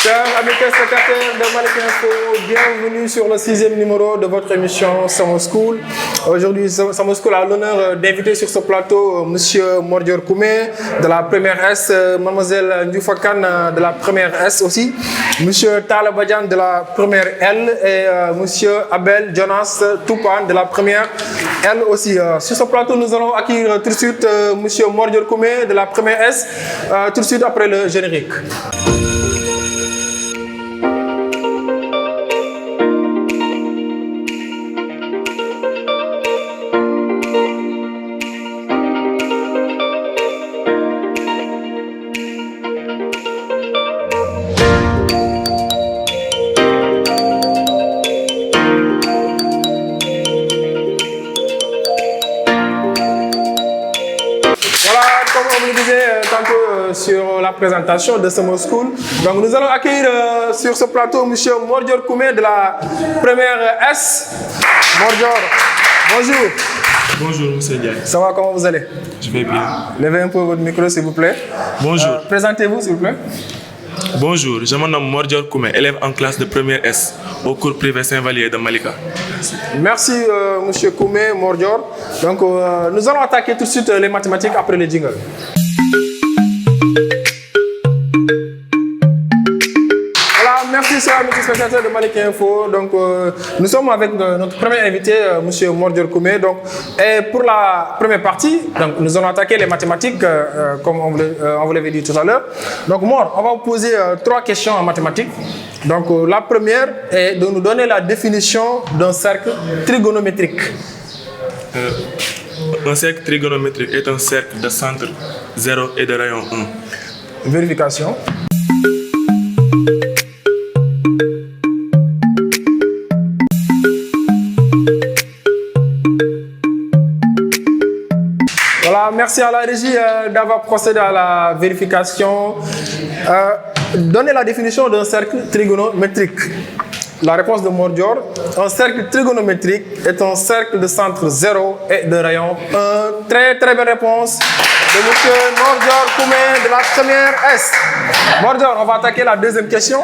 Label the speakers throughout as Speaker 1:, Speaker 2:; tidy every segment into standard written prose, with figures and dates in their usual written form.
Speaker 1: Chers amis téléspectateurs de Malick Info, bienvenue sur le 6e numéro de votre émission Summer School. Aujourd'hui, Summer School a l'honneur d'inviter sur ce plateau M. Mordior Koumé de la première S, Mlle Ndioufa Kane de la première S aussi, M. Talla Badiane de la première L et M. Abel Jonas Toupan de la première L aussi. Sur ce plateau, nous allons accueillir tout de suite M. Mordior Koumé de la première S, tout de suite après le générique. Sur la présentation de Summer School. Donc nous allons accueillir sur ce plateau M. Mordior Koumé de la première S. Mordior, bonjour.
Speaker 2: Bonjour, M. Diaye.
Speaker 1: Ça va, comment vous allez?
Speaker 2: Je vais bien.
Speaker 1: Levez un peu votre micro, s'il vous plaît.
Speaker 2: Bonjour.
Speaker 1: Présentez-vous, s'il vous plaît.
Speaker 2: Bonjour, je me nomme Mordior Koumé, élève en classe de première S au cours privé Saint-Vallier de Malika.
Speaker 1: Merci, M. Koumé, Mordior. Donc nous allons attaquer tout de suite les mathématiques après les jingles. Merci, chers amis spectateurs de Malick Info. Donc, nous sommes avec notre premier invité, M. Mordior Koumé. Donc, et pour la première partie, donc, nous allons attaquer les mathématiques, comme on vous l'avait dit tout à l'heure. Donc, Mor, on va vous poser 3 questions en mathématiques. Donc, la première est de nous donner la définition d'un cercle trigonométrique.
Speaker 2: Un cercle trigonométrique est un cercle de centre 0 et de rayon 1.
Speaker 1: Vérification. Voilà, merci à la régie d'avoir procédé à la vérification. Donnez la définition d'un cercle trigonométrique. La réponse de Mordior: un cercle trigonométrique est un cercle de centre 0 et de rayon 1. Très belle réponse de M. Mordior Koumé de la première S. Mordior, on va attaquer la deuxième question.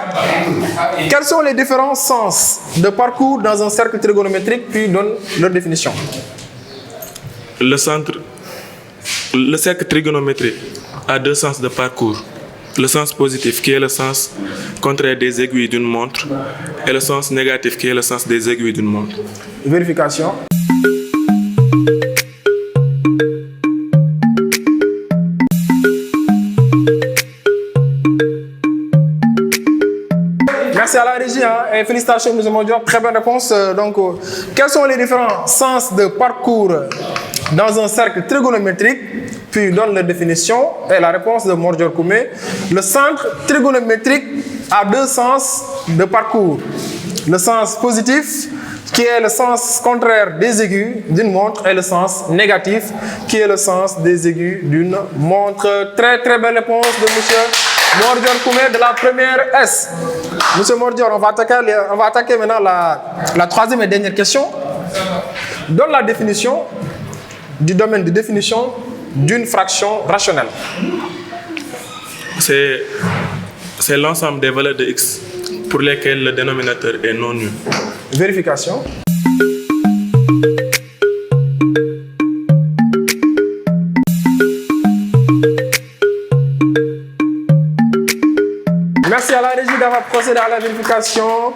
Speaker 1: Quels sont les différents sens de parcours dans un cercle trigonométrique, puis donne leur définition?
Speaker 2: Le cercle trigonométrique a 2 sens de parcours. Le sens positif qui est le sens contraire des aiguilles d'une montre et le sens négatif qui est le sens des aiguilles d'une montre.
Speaker 1: Vérification. Merci à la régie et félicitations M. Mordior, très bonne réponse. Donc, quels sont les différents sens de parcours dans un cercle trigonométrique? Puis donne la définition et la réponse de Mordior Koumé. Le centre trigonométrique a 2 sens de parcours. Le sens positif, qui est le sens contraire des aiguilles d'une montre, et le sens négatif, qui est le sens des aiguilles d'une montre. Très belle réponse de M. Mordior Koumé de la première S. Monsieur Mordior, on va attaquer maintenant la troisième et dernière question. Donne la définition du domaine de définition d'une fraction rationnelle.
Speaker 2: C'est l'ensemble des valeurs de x pour lesquelles le dénominateur est non nul.
Speaker 1: Vérification. Merci à la régie d'avoir procédé à la vérification.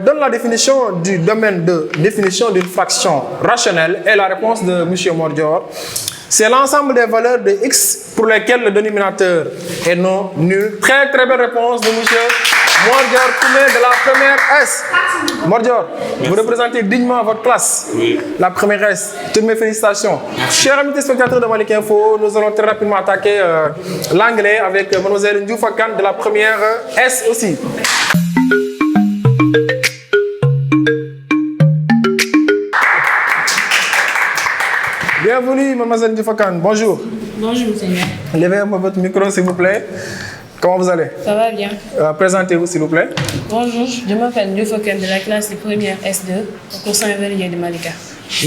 Speaker 1: Donne la définition du domaine de définition d'une fraction rationnelle et la réponse de M. Mordior. C'est l'ensemble des valeurs de x pour lesquelles le dénominateur est non nul. Très belle réponse de M. Mordior Koumé de la première S. Mordior, vous représentez dignement votre classe.
Speaker 2: Oui.
Speaker 1: La première S. Toutes mes félicitations. Chers amis téléspectateurs de Malick Info, nous allons très rapidement attaquer l'anglais avec Mlle Ndioufa Kane de la première S aussi. Bienvenue, Mlle Ndioufa Kane. Bonjour.
Speaker 3: Bonjour, Seigneur.
Speaker 1: Levez un peu votre micro, s'il vous plaît. Comment vous allez?
Speaker 3: Ça va bien.
Speaker 1: Présentez-vous, s'il vous plaît.
Speaker 3: Bonjour, je m'appelle Ndioufa Kane de la classe de première S2 au cours Saint-Vallier de Malika.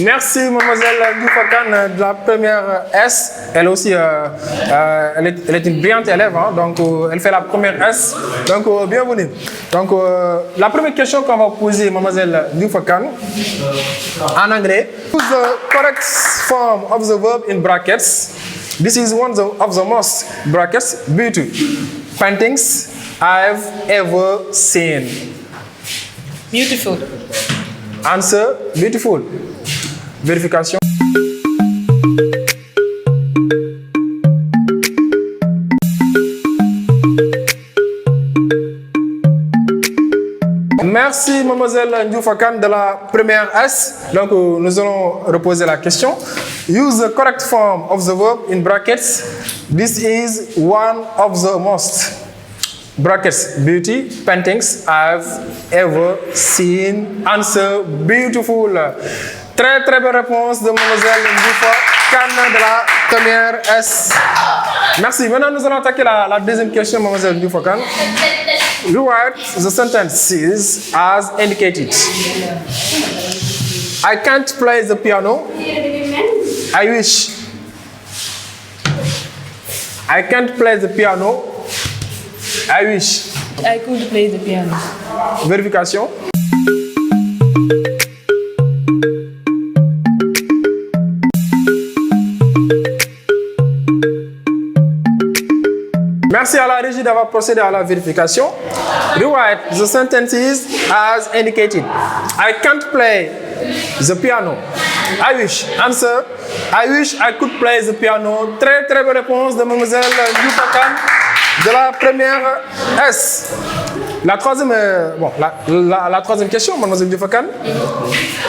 Speaker 1: Merci, mademoiselle Diouf-Kane de la première S. Elle aussi, elle est une brillante élève, hein, donc elle fait la première S. Donc, bienvenue. Donc, la première question qu'on va poser, mademoiselle Diouf-Kane, en anglais. Use the correct form of the verb in brackets. This is one of the most brackets beauty paintings I've ever seen.
Speaker 3: Beautiful.
Speaker 1: Answer, beautiful. Vérification. Merci, mademoiselle Diouf-Kane de la première S. Donc, nous allons reposer la question. Use the correct form of the verb in brackets. This is one of the most brackets beauty paintings I've ever seen. Answer, beautiful. Très très belle réponse de mademoiselle Diouf-Kane de la première S. Merci. Maintenant, nous allons attaquer la deuxième question, mademoiselle Diouf-Kane. Rewrite the sentences as indicated. I can't play the piano. I wish. I can't play the piano. I wish.
Speaker 3: I could play the piano.
Speaker 1: Vérification. Merci à la régie d'avoir procédé à la vérification. Rewrite the sentences as indicated. I can't play the piano. I wish. Answer. I wish I could play the piano. Très très bonne réponse de mademoiselle Diouf-Kane de la première S. La troisième, la troisième question, mademoiselle Diouf-Kane.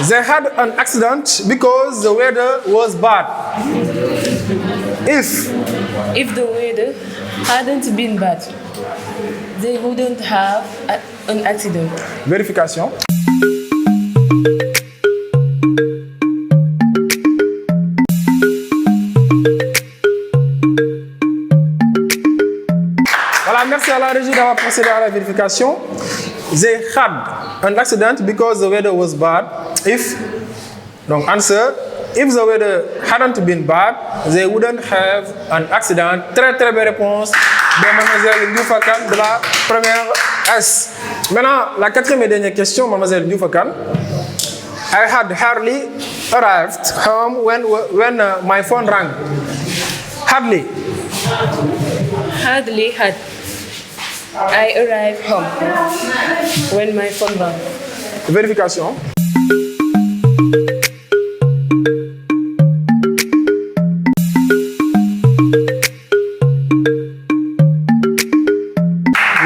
Speaker 1: They had an accident because the weather was bad. If
Speaker 3: the weather hadn't been bad, they wouldn't have an accident.
Speaker 1: Vérification. Voilà, merci à la régie d'avoir procédé à la vérification. They had an accident because the weather was bad. If, donc answer, if the weather hadn't been bad, they wouldn't have an accident. Très très belle réponse de mademoiselle Diouf-Kane de la première S. Maintenant, la quatrième et dernière question, mademoiselle Diouf-Kane. I had hardly arrived home when my phone rang. Hardly.
Speaker 3: Hardly had I arrived home when my phone rang.
Speaker 1: Vérification.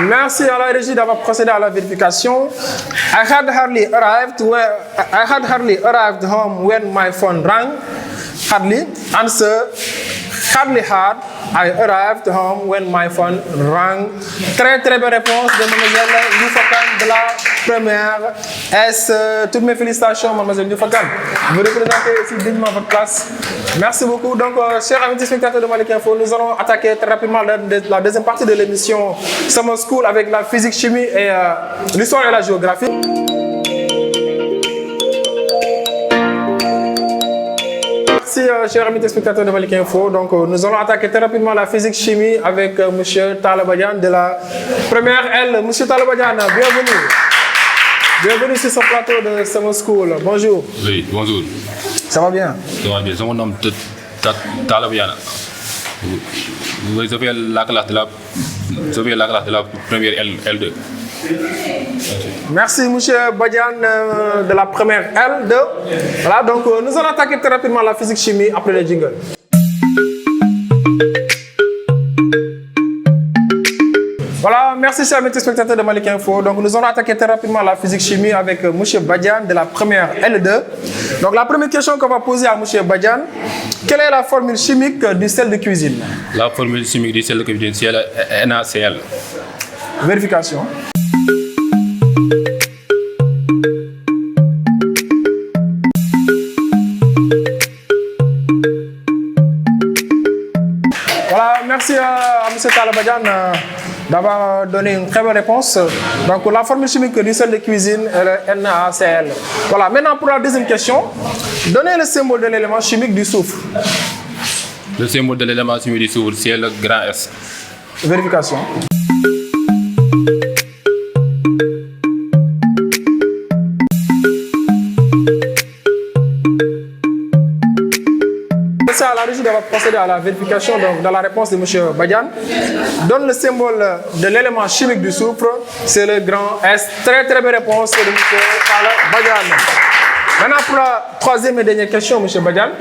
Speaker 1: Merci à la régie d'avoir procédé à la vérification. I had hardly arrived home when my phone rang. Hardly. Answer. Hardly had I arrived home when my phone rang. Très très belle réponse de mademoiselle Diouf-Kane de la première S. Toutes mes félicitations, mademoiselle Diouf-Kane. Vous représentez aussi dignement votre classe. Merci beaucoup. Donc, chers amis spectateurs de Malik Info, nous allons attaquer très rapidement la deuxième partie de l'émission Summer School avec la physique, chimie et l'histoire et la géographie. Merci, chers amis spectateurs de Malik Info. Donc, nous allons attaquer très rapidement la physique-chimie avec M. Talla Badiane de la première L. M. Talla Badiane, bienvenue. Bienvenue sur ce plateau de Summer School. Bonjour.
Speaker 4: Oui, bonjour.
Speaker 1: Ça va bien?
Speaker 4: Ça va bien. C'est mon nom Talla Badiane. Je fais la classe de la première L2.
Speaker 1: Merci, M. Badiane de la première L2. Voilà, donc nous allons attaquer très rapidement la physique-chimie après le jingle. Voilà, merci chers amis spectateurs de Malik Info. Donc nous allons attaquer très rapidement la physique-chimie avec M. Badiane de la première L2. Donc la première question qu'on va poser à M. Badiane, quelle est la formule chimique du sel de cuisine?
Speaker 4: La formule chimique du sel de cuisine, c'est NaCl.
Speaker 1: Vérification. Voilà, merci à M. Talla Badiane d'avoir donné une très bonne réponse. Donc, la formule chimique du sel de cuisine est le NaCl. Voilà, maintenant pour la deuxième question, donnez le symbole de l'élément chimique du soufre.
Speaker 4: Le symbole de l'élément chimique du soufre, c'est le grand S.
Speaker 1: Vérification. C'est à la régie d'avoir procédé à la vérification donc, dans la réponse de M. Badiane. Donne le symbole de l'élément chimique du soufre, c'est le grand S. Très très belle réponse de M. Badiane. Maintenant pour la troisième et dernière question, M. Badiane.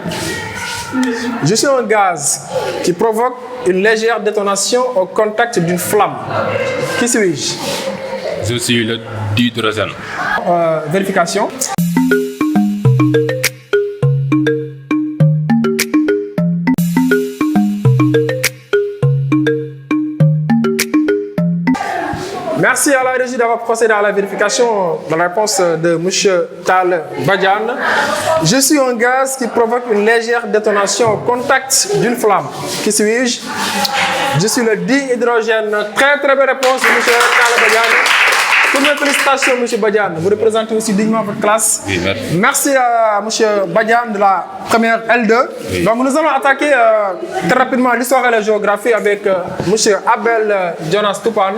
Speaker 1: Je suis un gaz qui provoque une légère détonation au contact d'une flamme. Qui suis-je?
Speaker 4: Je suis le d'hydrogène.
Speaker 1: Vérification. Merci à la régie d'avoir procédé à la vérification de la réponse de M. Tal Badiane. Je suis un gaz qui provoque une légère détonation au contact d'une flamme. Qui suis-je? Je suis le dihydrogène. Très très belle réponse de M. Tal Badiane. Toutes mes félicitations, M. Badiane. Vous représentez aussi dignement votre classe.
Speaker 4: Oui,
Speaker 1: merci à M. Badiane de la première L2. Oui. Donc nous allons attaquer très rapidement l'histoire et la géographie avec M. Abel Jonas Toupane.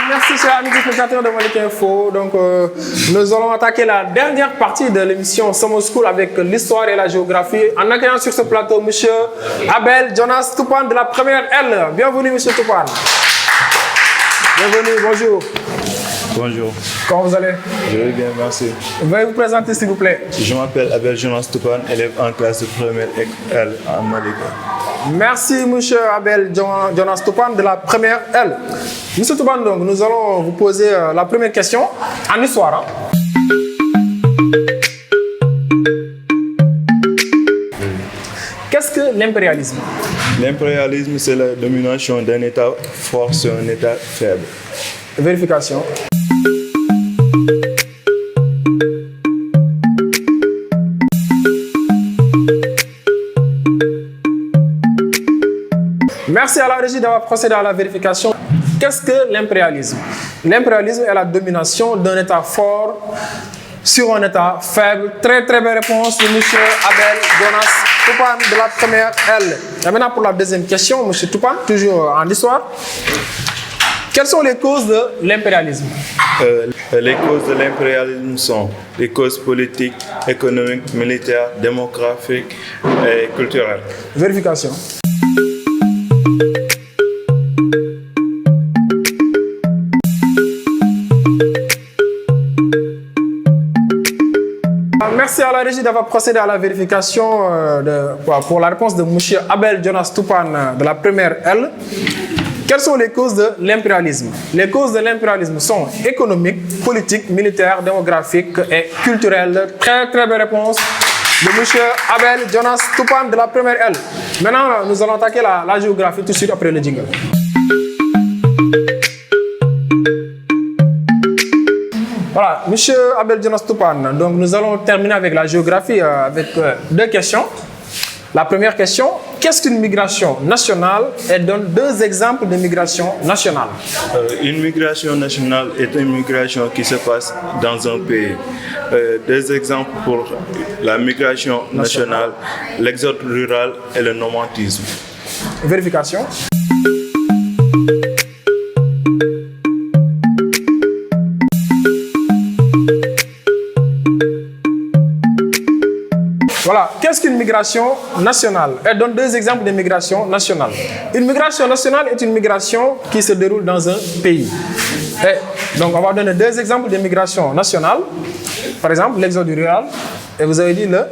Speaker 1: Merci chers amis spectateurs de Malick Info. Donc nous allons attaquer la dernière partie de l'émission Summer School avec l'histoire et la géographie en accueillant sur ce plateau M. Abel Jonas Toupane de la première L. Bienvenue M. Toupane. Bienvenue, bonjour.
Speaker 5: Bonjour.
Speaker 1: Comment vous allez?
Speaker 5: Je vais bien, merci.
Speaker 1: Veuillez vous présenter s'il vous plaît.
Speaker 5: Je m'appelle Abel Jonas Toupane, élève en classe de première L en Malika.
Speaker 1: Merci M. Abel Jonas Toupane de la première L. M. Toupane, donc, nous allons vous poser la première question en histoire. Hein. Qu'est-ce que l'impérialisme?
Speaker 5: L'impérialisme, c'est la domination d'un État fort sur un État faible.
Speaker 1: Vérification. Merci à la régie d'avoir procédé à la vérification. Qu'est-ce que l'impérialisme? L'impérialisme est la domination d'un État fort sur un État faible. Très très belle réponse de M. Abel Jonas Toupane de la première L. Et maintenant pour la deuxième question, M. Toupane, toujours en histoire. Quelles sont les causes de l'impérialisme?
Speaker 5: Les causes de l'impérialisme sont les causes politiques, économiques, militaires, démographiques et culturelles.
Speaker 1: Vérification. Merci à la régie d'avoir procédé à la vérification pour la réponse de M. Abel Jonas Toupane de la première L. Quelles sont les causes de l'impérialisme? Les causes de l'impérialisme sont économiques, politiques, militaires, démographiques et culturelles. Très très belle réponse de M. Abel Jonas Toupane de la première L. Maintenant, nous allons attaquer la géographie tout de suite après le jingle. Voilà, M. Abel Jonas Toupane. Donc nous allons terminer avec la géographie avec deux questions. La première question, qu'est-ce qu'une migration nationale? Et donne deux exemples de migration nationale.
Speaker 5: Une migration nationale est une migration qui se passe dans un pays. Deux exemples pour la migration nationale, l'exode rural et le nomadisme.
Speaker 1: Vérification. Voilà, qu'est-ce qu'une migration nationale? Elle donne deux exemples de migration nationale. Une migration nationale est une migration qui se déroule dans un pays. Et donc, on va donner deux exemples de migration nationale. Par exemple, l'exode rural. Et vous avez dit le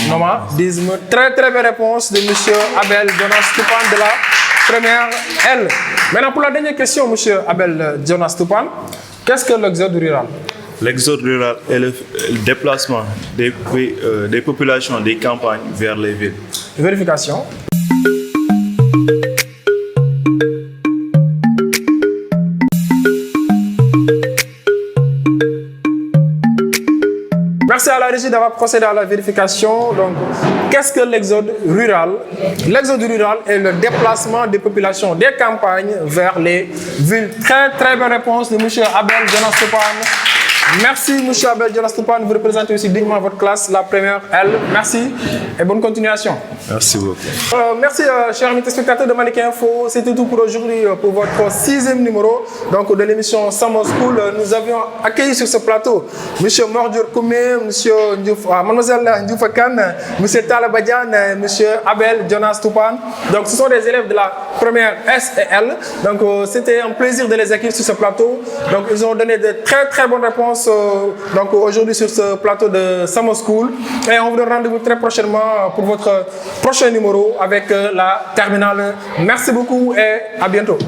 Speaker 1: nomadisme. Très très belle réponse de M. Abel Jonas Toupane de la première L. Maintenant, pour la dernière question, M. Abel Jonas Toupane, qu'est-ce que l'exode rural?
Speaker 5: L'exode rural est le déplacement des populations des campagnes vers les villes.
Speaker 1: Vérification. Merci à la régie régie d'avoir procédé à la vérification. Donc, qu'est-ce que l'exode rural? L'exode rural est le déplacement des populations des campagnes vers les villes. Très bonne réponse de M. Abel Jonas Topan. Merci, M. Abel Jonas Topan. Vous représentez aussi dignement votre classe, la première L. Merci et bonne continuation.
Speaker 5: Merci beaucoup.
Speaker 1: Merci, chers amis téléspectateurs de Manic Info. C'était tout pour aujourd'hui, pour votre 6e numéro donc, de l'émission Summer School. Nous avions accueilli sur ce plateau M. Mordior Koumé, Mademoiselle Ndjoufa Kane, M. Talabadian, M. Abel Jonas Topan. Donc, ce sont des élèves de la première S et L. Donc, c'était un plaisir de les accueillir sur ce plateau. Donc, ils ont donné de très bonnes réponses donc, aujourd'hui sur ce plateau de Summer School. Et on vous donne rendez-vous très prochainement pour votre prochain numéro avec la terminale. Merci beaucoup et à bientôt.